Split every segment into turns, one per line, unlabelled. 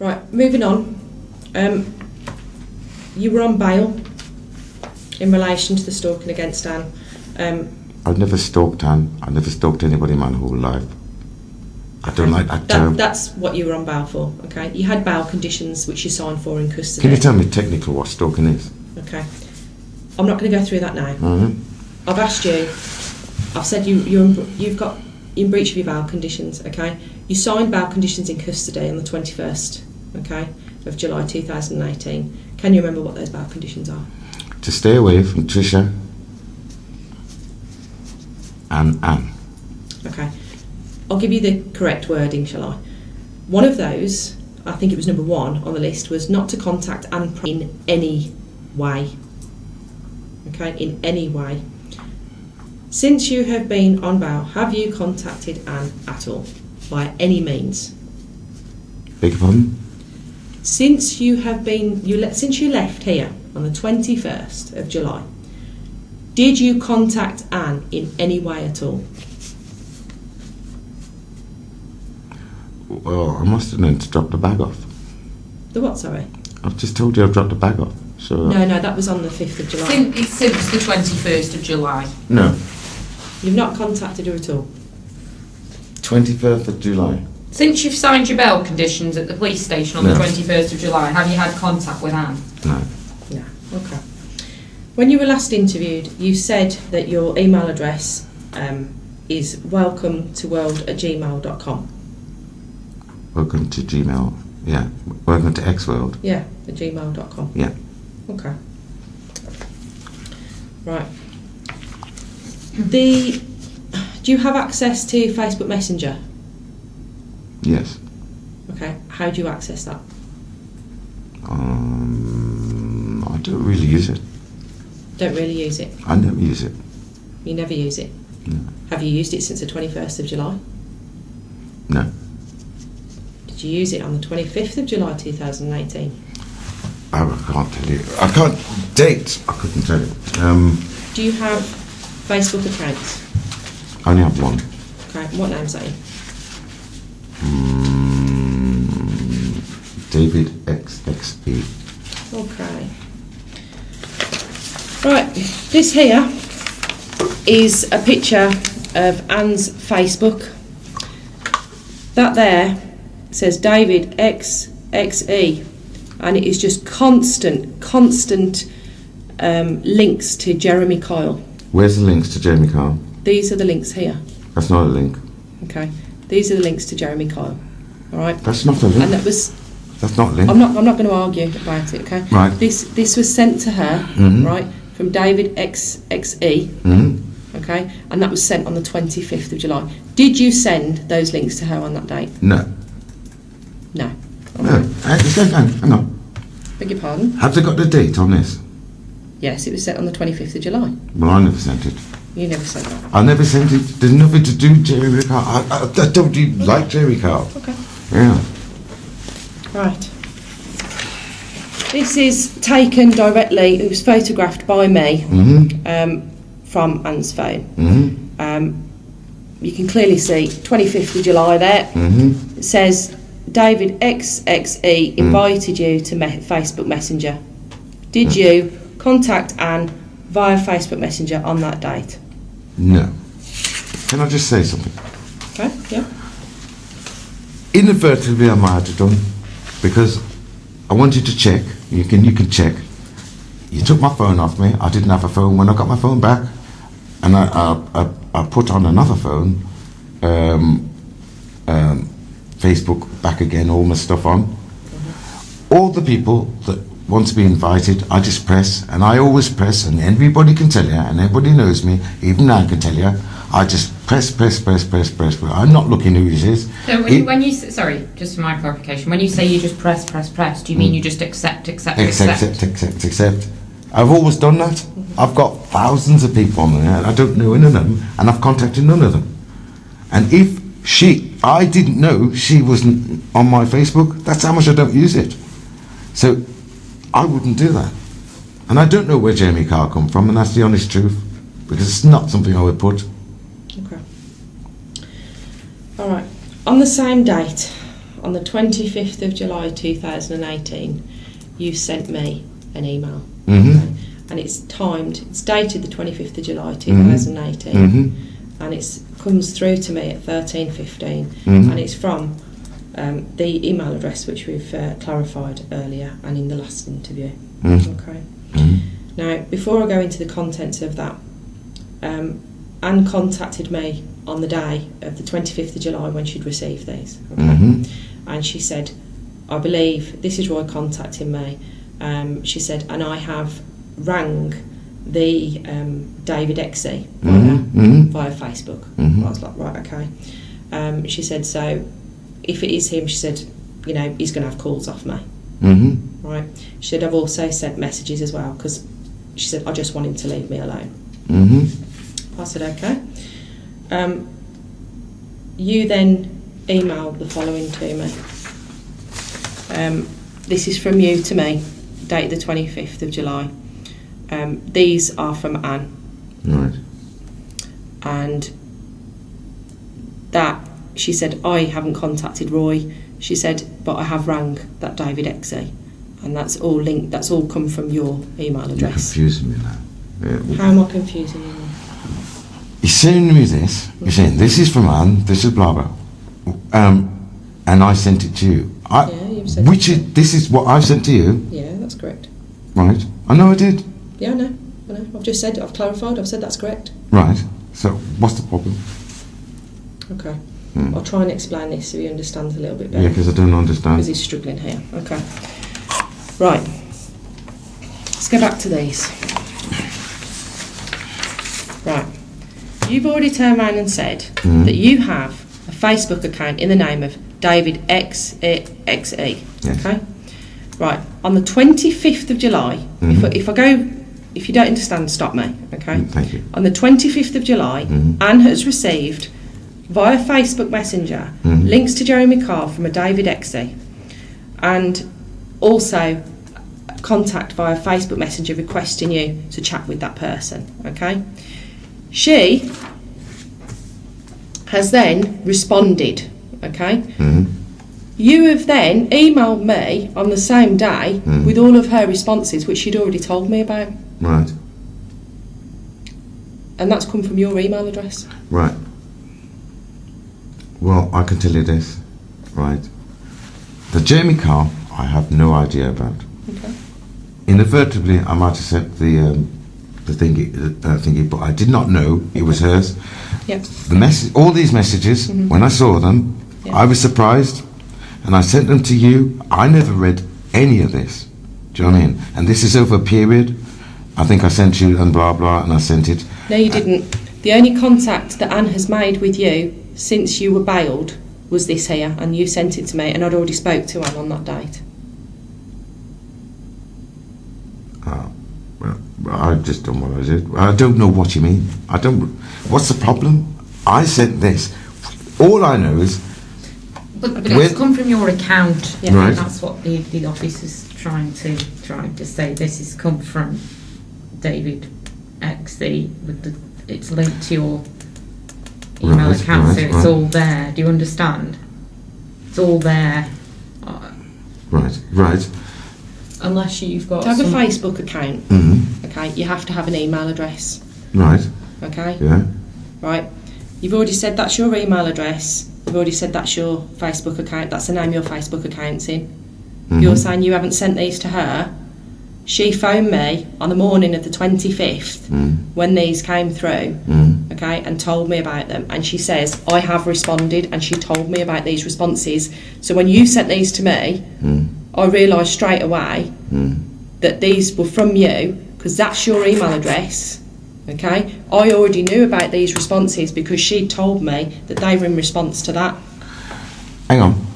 Right, moving on. You were on bail in relation to the stalking against Anne.
I've never stalked Anne. I've never stalked anybody in my whole life. I don't like that term.
That's what you were on bail for, okay? You had bail conditions which you signed for in custody.
Can you tell me technically what stalking is?
Okay. I'm not going to go through that now.
Mm-hmm.
I've asked you. I've said you've got in breach of your bail conditions, okay? You signed bail conditions in custody on the 21st, okay, of July 2018. Can you remember what those bail conditions are?
To stay away from Tricia and Anne.
Okay. I'll give you the correct wording, shall I? One of those, I think it was number 1 on the list, was not to contact Anne in any way. Okay, in any way. Since you have been on bail, have you contacted Anne at all, by any means?
Beg your pardon?
Since you have been, since you left here on the 21st of July, did you contact Anne in any way at all?
Well, I must have known to drop the bag off.
The what, sorry?
I've just told you I've dropped the bag off. So
No, that was on the 5th of July.
Since the 21st of July.
No.
You've not contacted her at all?
21st of July.
Since you've signed your bail conditions at the police station on
No.
the 21st of July, have you had contact with Anne?
No.
No. Okay. When you were last interviewed, you said that your email address is welcometoworld@gmail.com.
Welcome to Gmail. Yeah. Welcome to Xworld.
Yeah, at gmail.com.
Yeah.
Okay. Right. Do you have access to Facebook Messenger?
Yes.
Okay. How do you access that?
I don't really use it.
Don't really use it.
I never use it.
You never use it.
No.
Have you used it since the 21st of July?
No.
Did you use it on the 25th of July 2018?
I can't tell you. I can't date. I couldn't tell you.
Do you have Facebook accounts?
I only have one.
Okay. What name's that in?
David XXE.
Okay. Right, this here is a picture of Anne's Facebook. That there says David XXE, and it is just constant links to Jeremy Kyle.
Where's the links to Jeremy Kyle?
These are the links here.
That's not a link.
Okay, these are the links to Jeremy Kyle. All right.
That's not a link.
And that was.
That's not a link.
I'm not going to argue about it. Okay.
Right.
This was sent to her.
Mhm.
Right. From David XXE, okay, and that was sent on the 25th of July. Did you send those links to her on that date?
No.
No.
No. Hang on.
Beg your pardon?
Have they got the date on this?
Yes, it was sent on the 25th of July.
Well, I never sent it.
You never sent that.
I never sent it. There's nothing to do with Jeremy Kyle. I told you like Jeremy Kyle.
Okay.
Yeah.
Right. This is taken directly, it was photographed by me from Anne's phone. You can clearly see 25th of July there. It says David XXE invited you to Facebook Messenger. Did you contact Anne via Facebook Messenger on that date?
No. Can I just say something?
Okay, yeah.
Inadvertently I might have done, because I wanted to check. You can check. You took my phone off me. I didn't have a phone when I got my phone back, and I put on another phone, Facebook back again, all my stuff on. All the people that want to be invited, I just press, and I always press, and everybody can tell you, and everybody knows me, even I can tell you, I just press. I'm not looking who it is.
So when you sorry, just for my clarification, when you say you just press, do you mean you just accept?
Accept. I've always done that. I've got thousands of people on there, and I don't know any of them, and I've contacted none of them. And if I didn't know she wasn't on my Facebook, that's how much I don't use it. So I wouldn't do that. And I don't know where Jeremy Kyle come from, and that's the honest truth, because it's not something I would put.
Okay. All right. On the same date, on the 25th of July 2018, you sent me an email.
Mhm.
And it's dated the 25th of July 2018.
Mhm.
And it comes through to me at 13:15.
Mhm.
And it's from the email address which we've clarified earlier and in the last interview.
Mhm.
Okay.
Mhm.
Now, before I go into the contents of that, Anne contacted me on the day of the 25th of July when she'd received these. Okay?
Mhm.
And she said, I believe this is Roy contacting me. She said, and I have rang the David Exey via Facebook.
Mhm.
I was like, right, okay. She said, so if it is him, she said, you know, he's going to have calls off me.
Mhm.
Right. She said, I've also sent messages as well because she said, I just want him to leave me alone.
Mhm.
I said, okay. You then emailed the following to me. This is from you to me, dated the 25th of July. These are from Anne.
Right.
And that, she said, I haven't contacted Roy. She said, but I have rang that David Exey. And that's all linked, that's all come from your email
You're
address.
confusing me now. Yeah.
How am I confusing you?
You're sending me this. You're saying this is from Anne. This is blah blah. And I sent it to you.
Yeah, you've sent
Which
it.
is this is what I sent to you,
Yeah, that's correct.
right? I know I did.
Yeah, I know. I've just said, I've clarified, I've said that's correct.
Right. So what's the problem?
Okay.
Hmm.
I'll try and explain this so he understands a little bit
Yeah,
better.
because I don't understand.
Because he's struggling here. Okay. Right. Let's go back to these. Right. You've already turned around and said that you have a Facebook account in the name of David XE.
Yes.
Okay? Right. On the 25th of July, if you don't understand, stop me. Okay?
Thank you.
On the 25th of July, Anne has received via Facebook Messenger links to Jeremy Carr from a David Exey, and also contact via Facebook Messenger requesting you to chat with that person. Okay, she has then responded. Okay, you have then emailed me on the same day with all of her responses, which she'd already told me about,
Right.
and that's come from your email address.
Right. Well, I can tell you this, right? The Jamie Carr, I have no idea about.
Okay.
Inadvertently, I might have sent the thingy, but I did not know it was hers.
Yep.
The message, all these messages, when I saw them,
Yeah.
I was surprised, and I sent them to you. I never read any of this. Do you know what I mean? And this is over a period. I think I sent you and blah blah, and I sent it.
No, you didn't. The only contact that Anne has made with you since you were bailed was this here, and you sent it to me, and I'd already spoke to Anne on that date.
Well, I've just done what I did. I don't know what you mean. I don't. What's the problem? I sent this. All I know is
But
Where-
it's come from your account.
Yeah.
Right.
That's what the office is trying to say. This has come from David Exey. It's linked to your email
Right,
account,
right,
so it's
right.
all there. Do you understand? It's all there.
right.
Unless you've got
To have a
some-
Facebook account,
Mm-hmm.
okay, you have to have an email address,
Right.
okay?
Yeah.
Right? You've already said that's your email address. You've already said that's your Facebook account. That's the name your Facebook account's in.
Mhm.
You're saying you haven't sent these to her. She phoned me on the morning of the 25th when these came through, okay, and told me about them. And she says, I have responded, and she told me about these responses. So when you sent these to me, I realised straight away that these were from you, because that's your email address, okay? I already knew about these responses because she told me that they were in response to that.
Hang on.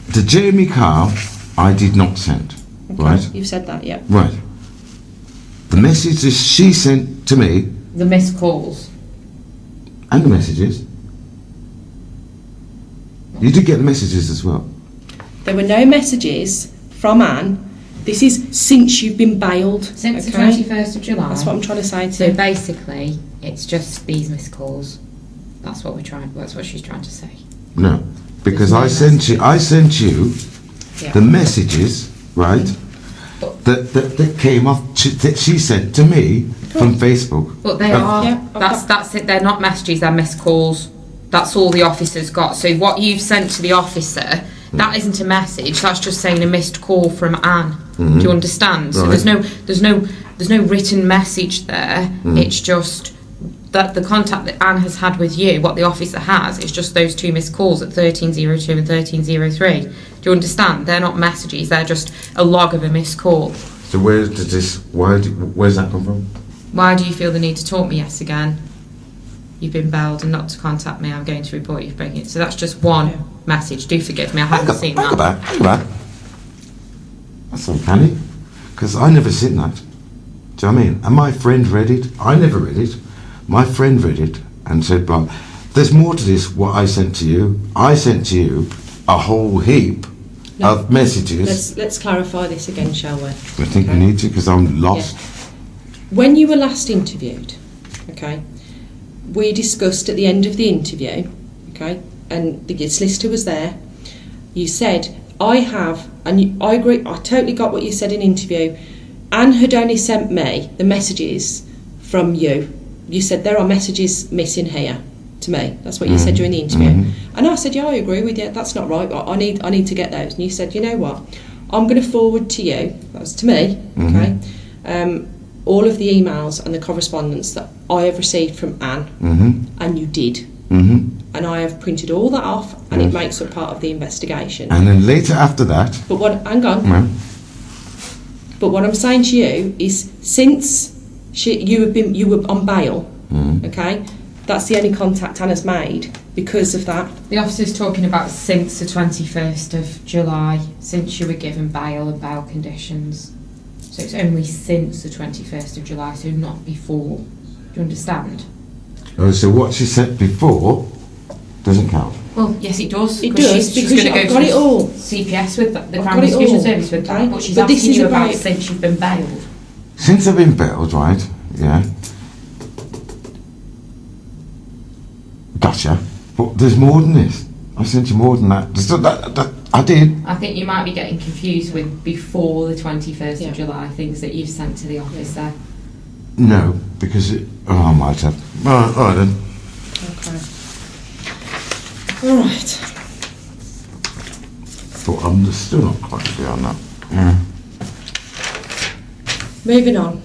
The Jamie Carr, I did not send.
Okay?
Right.
You've said that, yeah.
Right. The messages she sent to me
the missed calls.
and the messages. You did get the messages as well.
There were no messages from Anne. This is since you've been bailed.
Since the
okay?
21st of July.
That's what I'm trying to say to
So
you.
basically, it's just these missed calls. That's what she's trying to say.
No. because
There's no
I sent you
Yeah.
the messages, right? That came off that she sent to me from Facebook.
But they
Of-
are.
Yeah, I've
That's it. They're not messages. They're missed calls. That's all the officer's got. So what you've sent to the officer, that isn't a message. That's just saying a missed call from Anne. Do you understand? So
Right.
there's no written message there. It's just that the contact that Anne has had with you, what the officer has, is just those two missed calls at 1302 and 1303. Do you understand? They're not messages. They're just a log of a missed call.
So where's that come from?
Why do you feel the need to talk me yes again? You've been bailed and not to contact me. I'm going to report you for breaking it. So that's just one message. Do forgive me. I haven't seen
Hang
that.
about. That's uncanny, because I never seen that. Do you know what I mean? And my friend read it. I never read it. My friend read it and said, "Well, there's more to this. What I sent to you. I sent to you a whole heap
No.
of messages."
Let's clarify this again, shall we?
I think we need to, because I'm lost.
When you were last interviewed, okay, we discussed at the end of the interview, okay, and the solicitor was there. You said, I have, and I agree, I totally got what you said in interview. Anne had only sent me the messages from you. You said there are messages missing here to me. That's what you said during the interview. And I said, yeah, I agree with you. That's not right. I need to get those. And you said, you know what? I'm going to forward to you. That was to me. Okay. All of the emails and the correspondence that I have received from Anne, and you did. And I have printed all that off, and it makes up part of the investigation.
And then later after that,
But hang on. But what I'm saying to you is, since you were on bail, okay, that's the only contact Anna's made because of that.
The officer's talking about since the 21st of July, since you were given bail and bail conditions. So it's only since the 21st of July, so not before. Do you understand?
oh, so what she said before doesn't count.
Well, yes, it does.
It does,
she's
because
going to
I've
go
got
to
it all.
CPS with that, the
I've
Crown
got it
Prosecution
all,
Service with
okay?
that. But she's
But this
asking
is
you about
about-
since you've been bailed.
Since I've been bailed, right? Yeah. Gotcha. But there's more than this. I sent you more than that. That I did.
I think you might be getting confused with before the 21st
Yeah.
of July things that you've sent to the officer.
No, because I might have. All right then.
Okay. All right.
But I'm still not quite clear on that. Yeah.
Moving on.